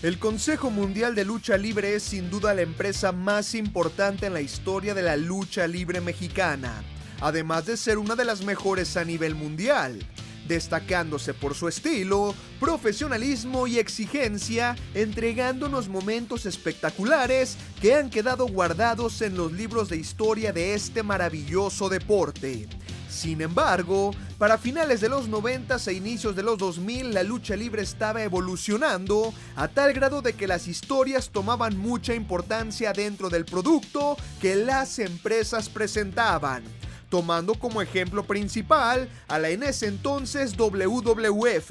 El Consejo Mundial de Lucha Libre es sin duda la empresa más importante en la historia de la lucha libre mexicana, además de ser una de las mejores a nivel mundial, destacándose por su estilo, profesionalismo y exigencia, entregándonos momentos espectaculares que han quedado guardados en los libros de historia de este maravilloso deporte. Sin embargo, para finales de los 90 e inicios de los 2000, la lucha libre estaba evolucionando a tal grado de que las historias tomaban mucha importancia dentro del producto que las empresas presentaban, tomando como ejemplo principal a la en ese entonces WWF,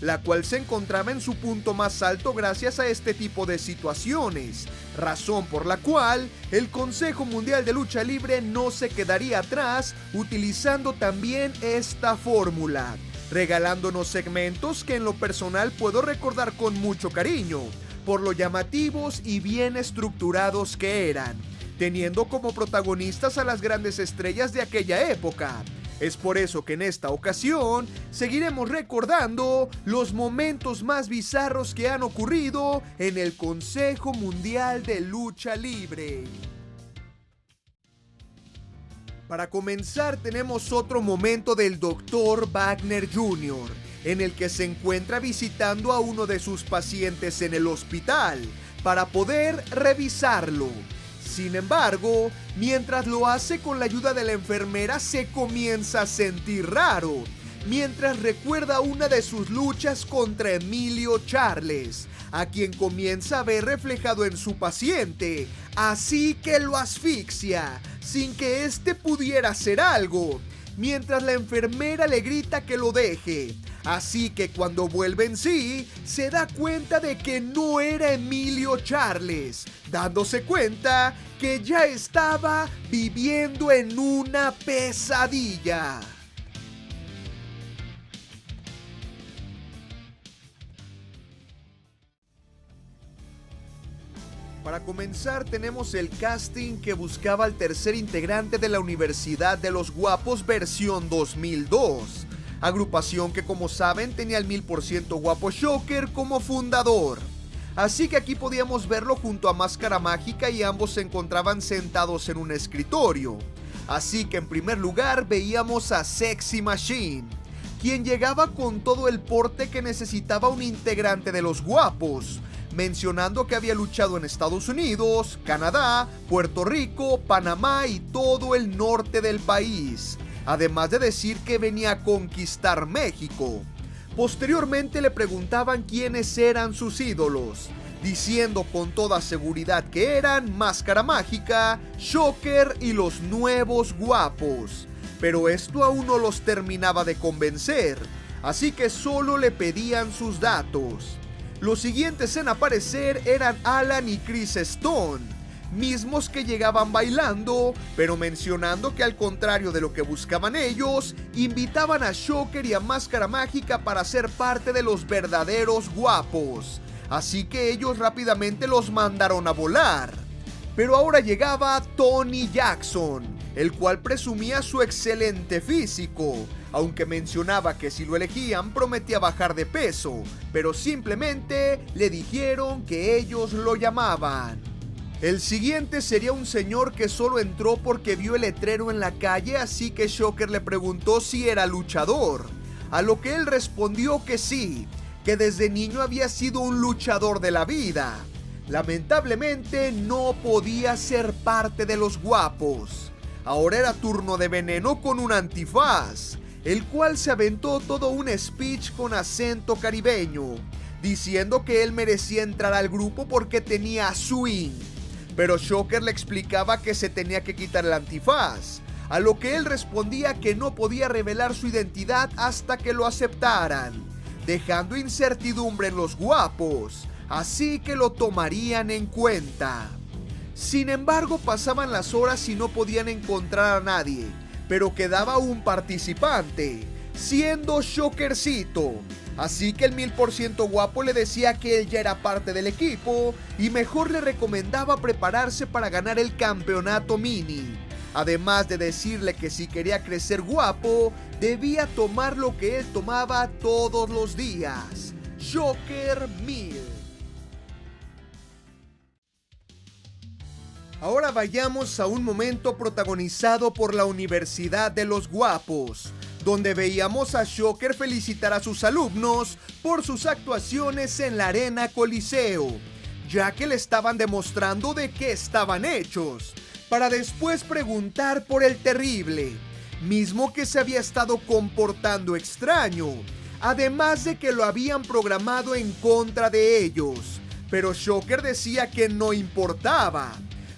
la cual se encontraba en su punto más alto gracias a este tipo de situaciones, razón por la cual el Consejo Mundial de Lucha Libre no se quedaría atrás utilizando también esta fórmula, regalándonos segmentos que en lo personal puedo recordar con mucho cariño, por lo llamativos y bien estructurados que eran, teniendo como protagonistas a las grandes estrellas de aquella época. Es por eso que en esta ocasión seguiremos recordando los momentos más bizarros que han ocurrido en el Consejo Mundial de Lucha Libre. Para comenzar tenemos otro momento del Dr. Wagner Jr., en el que se encuentra visitando a uno de sus pacientes en el hospital para poder revisarlo. Sin embargo, mientras lo hace con la ayuda de la enfermera, se comienza a sentir raro, mientras recuerda una de sus luchas contra Emilio Charles, a quien comienza a ver reflejado en su paciente, así que lo asfixia, sin que éste pudiera hacer algo, mientras la enfermera le grita que lo deje. Así que cuando vuelve en sí, se da cuenta de que no era Emilio Charles, dándose cuenta que ya estaba viviendo en una pesadilla. Para comenzar tenemos el casting que buscaba al tercer integrante de la Universidad de los Guapos versión 2002. Agrupación que, como saben, tenía el 1000% Guapo Shocker como fundador. Así que aquí podíamos verlo junto a Máscara Mágica y ambos se encontraban sentados en un escritorio. Así que en primer lugar veíamos a Sexy Machine, quien llegaba con todo el porte que necesitaba un integrante de los Guapos, mencionando que había luchado en Estados Unidos, Canadá, Puerto Rico, Panamá y todo el norte del país, además de decir que venía a conquistar México. Posteriormente le preguntaban quiénes eran sus ídolos, diciendo con toda seguridad que eran Máscara Mágica, Shocker y los nuevos Guapos. Pero esto aún no los terminaba de convencer, así que solo le pedían sus datos. Los siguientes en aparecer eran Alan y Chris Stone, mismos que llegaban bailando, pero mencionando que al contrario de lo que buscaban ellos, invitaban a Shocker y a Máscara Mágica para ser parte de los verdaderos Guapos, así que ellos rápidamente los mandaron a volar. Pero ahora llegaba Tony Jackson, el cual presumía su excelente físico, aunque mencionaba que si lo elegían prometía bajar de peso, pero simplemente le dijeron que ellos lo llamaban. El siguiente sería un señor que solo entró porque vio el letrero en la calle, así que Shocker le preguntó si era luchador, a lo que él respondió que sí, que desde niño había sido un luchador de la vida. Lamentablemente no podía ser parte de los Guapos. Ahora era turno de Veneno con un antifaz, el cual se aventó todo un speech con acento caribeño, diciendo que él merecía entrar al grupo porque tenía swing. Pero Shocker le explicaba que se tenía que quitar el antifaz, a lo que él respondía que no podía revelar su identidad hasta que lo aceptaran, dejando incertidumbre en los Guapos, así que lo tomarían en cuenta. Sin embargo, pasaban las horas y no podían encontrar a nadie, pero quedaba un participante, siendo Shockercito. Así que el 1000% Guapo le decía que él ya era parte del equipo y mejor le recomendaba prepararse para ganar el campeonato mini. Además de decirle que si quería crecer guapo, debía tomar lo que él tomaba todos los días, Shocker 1000. Ahora vayamos a un momento protagonizado por la Universidad de los Guapos, donde veíamos a Shocker felicitar a sus alumnos por sus actuaciones en la Arena Coliseo, ya que le estaban demostrando de qué estaban hechos, para después preguntar por el Terrible, mismo que se había estado comportando extraño, además de que lo habían programado en contra de ellos, pero Shocker decía que no importaba.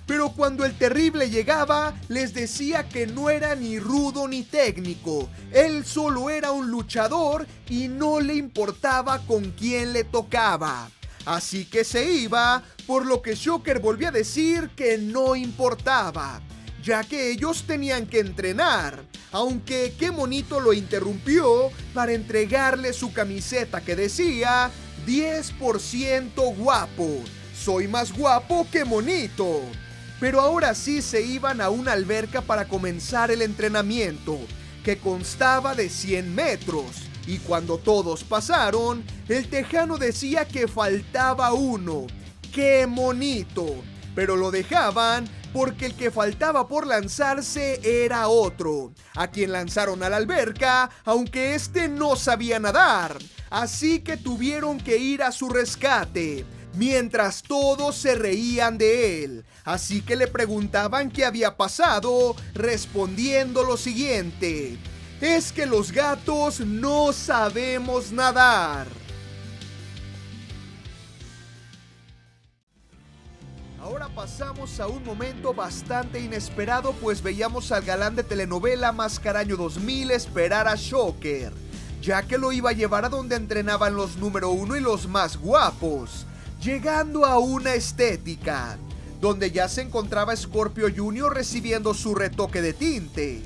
Pero cuando el Terrible llegaba, les decía que no era ni rudo ni técnico. Él solo era un luchador y no le importaba con quién le tocaba. Así que se iba, por lo que Shocker volvió a decir que no importaba, ya que ellos tenían que entrenar. Aunque Qué Monito lo interrumpió para entregarle su camiseta que decía 10% guapo. Soy más guapo que Monito. Pero ahora sí se iban a una alberca para comenzar el entrenamiento, que constaba de 100 metros, y cuando todos pasaron, el tejano decía que faltaba uno. ¡Qué Monito! Pero lo dejaban porque el que faltaba por lanzarse era otro, a quien lanzaron a la alberca, aunque este no sabía nadar, así que tuvieron que ir a su rescate, mientras todos se reían de él. Así que le preguntaban qué había pasado, respondiendo lo siguiente: es que los gatos no sabemos nadar. Ahora pasamos a un momento bastante inesperado, pues veíamos al galán de telenovela Mascaraño 2000 esperar a Shocker, ya que lo iba a llevar a donde entrenaban los número 1 y los más guapos, llegando a una estética, donde ya se encontraba Scorpio Jr. recibiendo su retoque de tinte.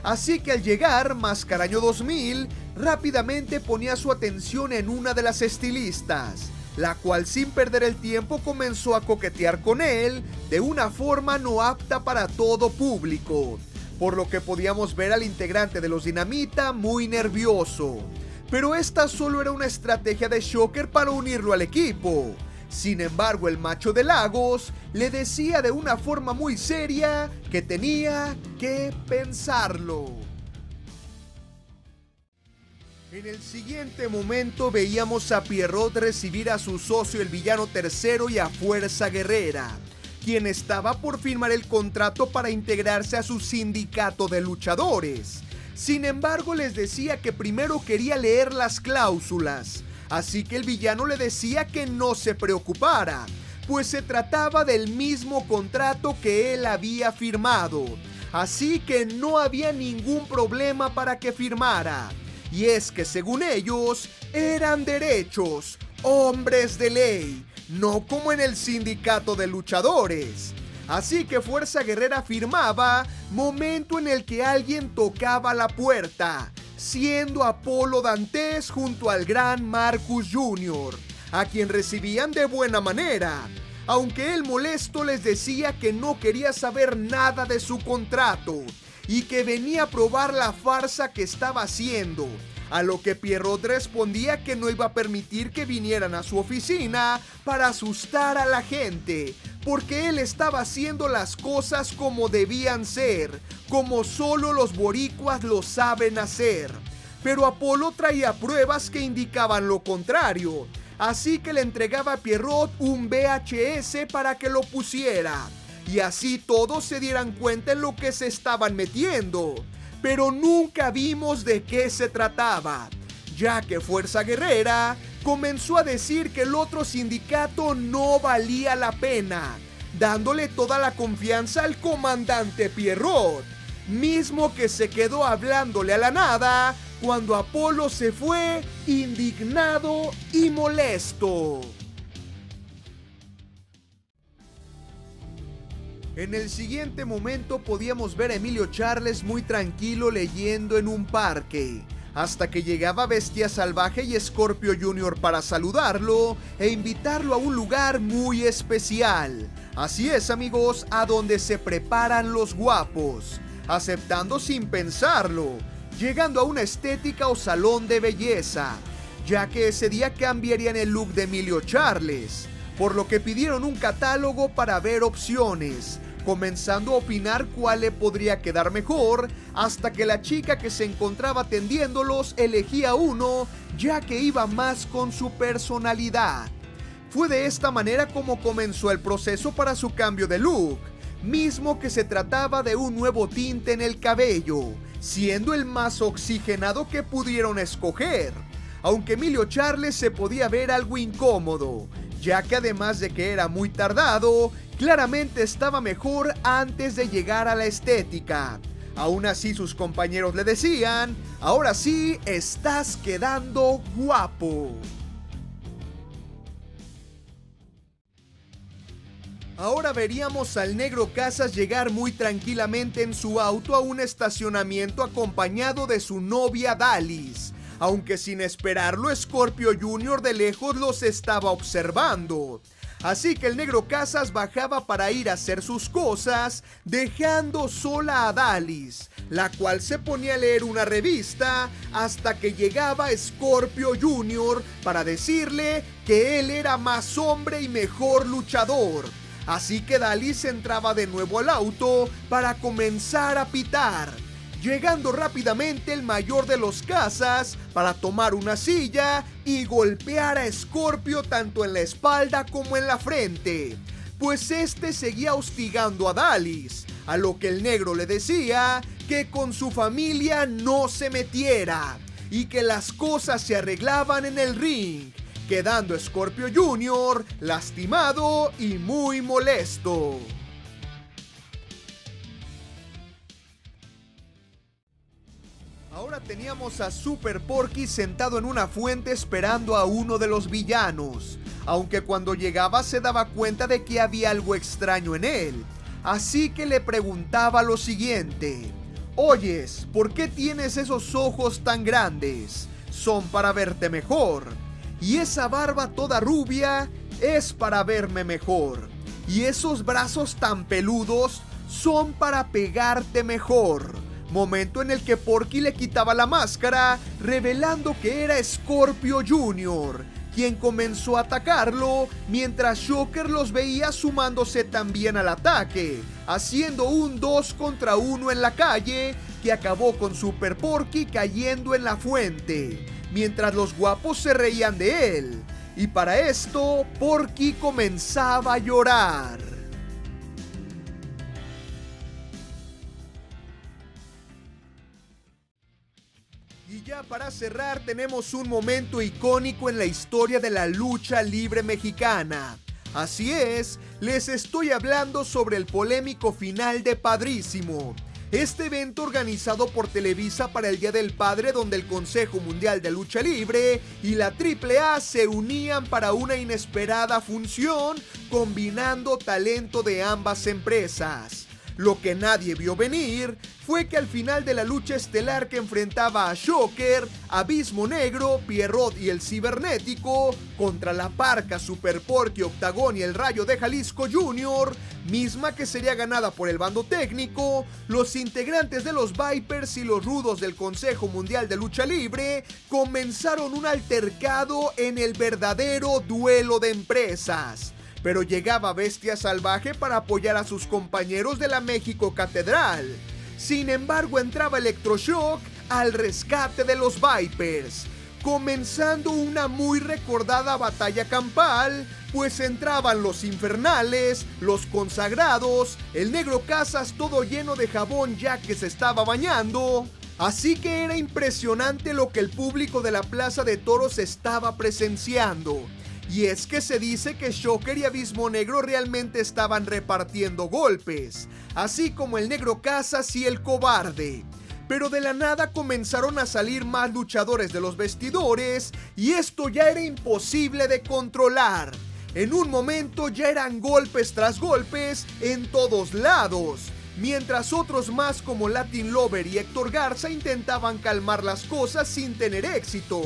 Así que al llegar, Mascaraño 2000 rápidamente ponía su atención en una de las estilistas, la cual sin perder el tiempo comenzó a coquetear con él de una forma no apta para todo público, por lo que podíamos ver al integrante de los Dinamita muy nervioso. Pero esta solo era una estrategia de Shocker para unirlo al equipo. Sin embargo, el macho de Lagos le decía de una forma muy seria que tenía que pensarlo. En el siguiente momento veíamos a Pierrot recibir a su socio el villano tercero y a Fuerza Guerrera, quien estaba por firmar el contrato para integrarse a su sindicato de luchadores. Sin embargo, les decía que primero quería leer las cláusulas, así que el villano le decía que no se preocupara, pues se trataba del mismo contrato que él había firmado, así que no había ningún problema para que firmara. Y es que según ellos, eran derechos, hombres de ley, no como en el sindicato de luchadores. Así que Fuerza Guerrera firmaba, momento en el que alguien tocaba la puerta, siendo Apolo Dantes junto al gran Marcus Jr., a quien recibían de buena manera, aunque él molesto les decía que no quería saber nada de su contrato y que venía a probar la farsa que estaba haciendo, a lo que Pierrot respondía que no iba a permitir que vinieran a su oficina para asustar a la gente, porque él estaba haciendo las cosas como debían ser, como solo los boricuas lo saben hacer. Pero Apolo traía pruebas que indicaban lo contrario, así que le entregaba a Pierrot un VHS para que lo pusiera, y así todos se dieran cuenta en lo que se estaban metiendo. Pero nunca vimos de qué se trataba, ya que Fuerza Guerrera comenzó a decir que el otro sindicato no valía la pena, dándole toda la confianza al comandante Pierrot, mismo que se quedó hablándole a la nada cuando Apolo se fue indignado y molesto. En el siguiente momento podíamos ver a Emilio Charles muy tranquilo leyendo en un parque, hasta que llegaba Bestia Salvaje y Scorpio Jr. para saludarlo e invitarlo a un lugar muy especial. Así es, amigos, a donde se preparan los guapos, aceptando sin pensarlo, llegando a una estética o salón de belleza, ya que ese día cambiarían el look de Emilio Charles, por lo que pidieron un catálogo para ver opciones, comenzando a opinar cuál le podría quedar mejor, hasta que la chica que se encontraba atendiéndolos elegía uno, ya que iba más con su personalidad. Fue de esta manera como comenzó el proceso para su cambio de look, mismo que se trataba de un nuevo tinte en el cabello, siendo el más oxigenado que pudieron escoger, aunque Emilio Charles se podía ver algo incómodo, ya que además de que era muy tardado, claramente estaba mejor antes de llegar a la estética. Aún así sus compañeros le decían: ahora sí, estás quedando guapo. Ahora veríamos al Negro Casas llegar muy tranquilamente en su auto a un estacionamiento acompañado de su novia Dalis, aunque sin esperarlo Scorpio Jr. de lejos los estaba observando. Así que el Negro Casas bajaba para ir a hacer sus cosas, dejando sola a Dalis, la cual se ponía a leer una revista hasta que llegaba Scorpio Jr. para decirle que él era más hombre y mejor luchador. Así que Dalis entraba de nuevo al auto para comenzar a pitar, llegando rápidamente el mayor de los Casas para tomar una silla y golpear a Scorpio tanto en la espalda como en la frente, pues este seguía hostigando a Dalis, a lo que el negro le decía que con su familia no se metiera y que las cosas se arreglaban en el ring, quedando Scorpio Jr. lastimado y muy molesto. Ahora teníamos a Super Porky sentado en una fuente esperando a uno de los villanos, aunque cuando llegaba se daba cuenta de que había algo extraño en él, así que le preguntaba lo siguiente: oyes, ¿por qué tienes esos ojos tan grandes? Son para verte mejor. Y esa barba toda rubia es para verme mejor. Y esos brazos tan peludos son para pegarte mejor. Momento en el que Porky le quitaba la máscara, revelando que era Scorpio Jr., quien comenzó a atacarlo, mientras Shocker los veía sumándose también al ataque, haciendo un 2 contra 1 en la calle, que acabó con Super Porky cayendo en la fuente, mientras los guapos se reían de él. Y para esto, Porky comenzaba a llorar. Y ya para cerrar, tenemos un momento icónico en la historia de la lucha libre mexicana. Así es, les estoy hablando sobre el polémico final de Padrísimo. Este evento organizado por Televisa para el Día del Padre, donde el Consejo Mundial de Lucha Libre y la AAA se unían para una inesperada función, combinando talento de ambas empresas. Lo que nadie vio venir fue que al final de la lucha estelar que enfrentaba a Shocker, Abismo Negro, Pierrot y el Cibernético contra la Parca, Super Porky, Octagón y el Rayo de Jalisco Jr., misma que sería ganada por el bando técnico, los integrantes de los Vipers y los Rudos del Consejo Mundial de Lucha Libre comenzaron un altercado en el verdadero duelo de empresas. Pero llegaba Bestia Salvaje para apoyar a sus compañeros de la México Catedral. Sin embargo, entraba Electroshock al rescate de los Vipers, comenzando una muy recordada batalla campal, pues entraban los Infernales, los Consagrados, el Negro Casas todo lleno de jabón ya que se estaba bañando. Así que era impresionante lo que el público de la Plaza de Toros estaba presenciando. Y es que se dice que Shocker y Abismo Negro realmente estaban repartiendo golpes, así como el Negro Casas y el Cobarde. Pero de la nada comenzaron a salir más luchadores de los vestidores y esto ya era imposible de controlar. En un momento ya eran golpes tras golpes en todos lados, mientras otros más como Latin Lover y Héctor Garza intentaban calmar las cosas sin tener éxito.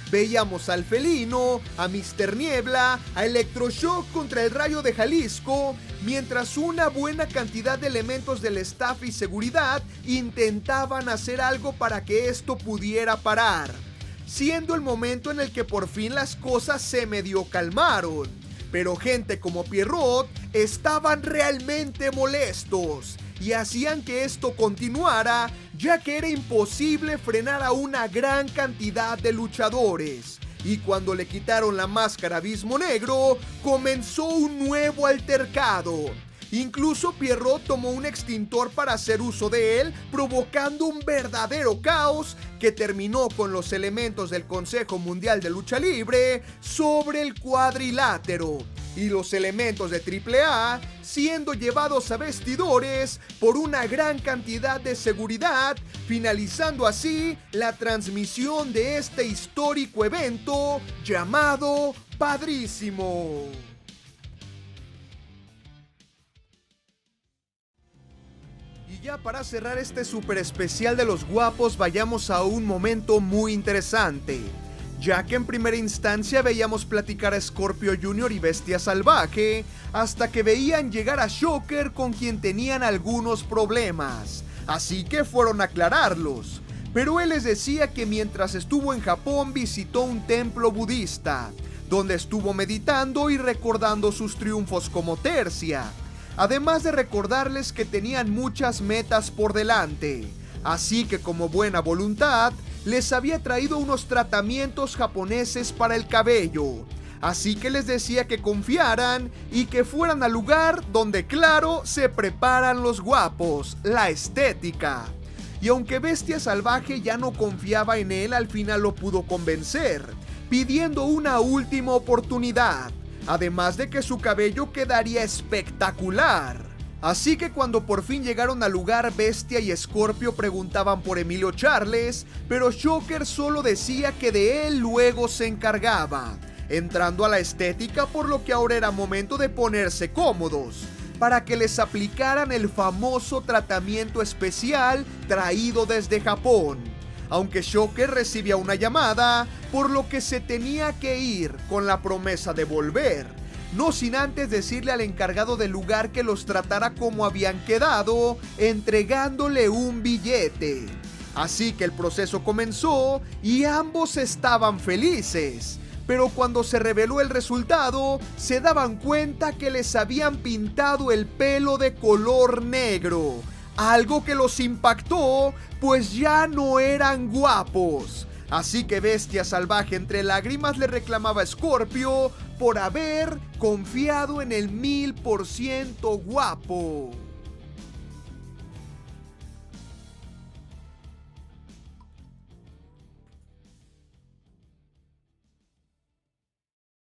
Veíamos al Felino, a Mr. Niebla, a Electroshock contra el Rayo de Jalisco, mientras una buena cantidad de elementos del staff y seguridad intentaban hacer algo para que esto pudiera parar, siendo el momento en el que por fin las cosas se medio calmaron. Pero gente como Pierrot estaban realmente molestos y hacían que esto continuara, ya que era imposible frenar a una gran cantidad de luchadores. Y cuando le quitaron la máscara a Abismo Negro, comenzó un nuevo altercado. Incluso Pierrot tomó un extintor para hacer uso de él, provocando un verdadero caos que terminó con los elementos del Consejo Mundial de Lucha Libre sobre el cuadrilátero y los elementos de AAA siendo llevados a vestidores por una gran cantidad de seguridad, finalizando así la transmisión de este histórico evento llamado Padrísimo. Y ya para cerrar este super especial de los guapos, vayamos a un momento muy interesante, ya que en primera instancia veíamos platicar a Scorpio Jr. y Bestia Salvaje, hasta que veían llegar a Shocker, con quien tenían algunos problemas, así que fueron a aclararlos. Pero él les decía que mientras estuvo en Japón visitó un templo budista, donde estuvo meditando y recordando sus triunfos como Tercia, además de recordarles que tenían muchas metas por delante, así que como buena voluntad, les había traído unos tratamientos japoneses para el cabello, así que les decía que confiaran y que fueran al lugar donde, claro, se preparan los guapos, la estética. Y aunque Bestia Salvaje ya no confiaba en él, al final lo pudo convencer, pidiendo una última oportunidad, además de que su cabello quedaría espectacular. Así que cuando por fin llegaron al lugar, Bestia y Scorpio preguntaban por Emilio Charles, pero Shocker solo decía que de él luego se encargaba, entrando a la estética, por lo que ahora era momento de ponerse cómodos, para que les aplicaran el famoso tratamiento especial traído desde Japón. Aunque Shocker recibía una llamada, por lo que se tenía que ir con la promesa de volver, no sin antes decirle al encargado del lugar que los tratara como habían quedado, entregándole un billete. Así que el proceso comenzó y ambos estaban felices, pero cuando se reveló el resultado, se daban cuenta que les habían pintado el pelo de color negro, algo que los impactó, pues ya no eran guapos. Así que Bestia Salvaje entre lágrimas le reclamaba a Scorpio por haber confiado en el 1000% guapo.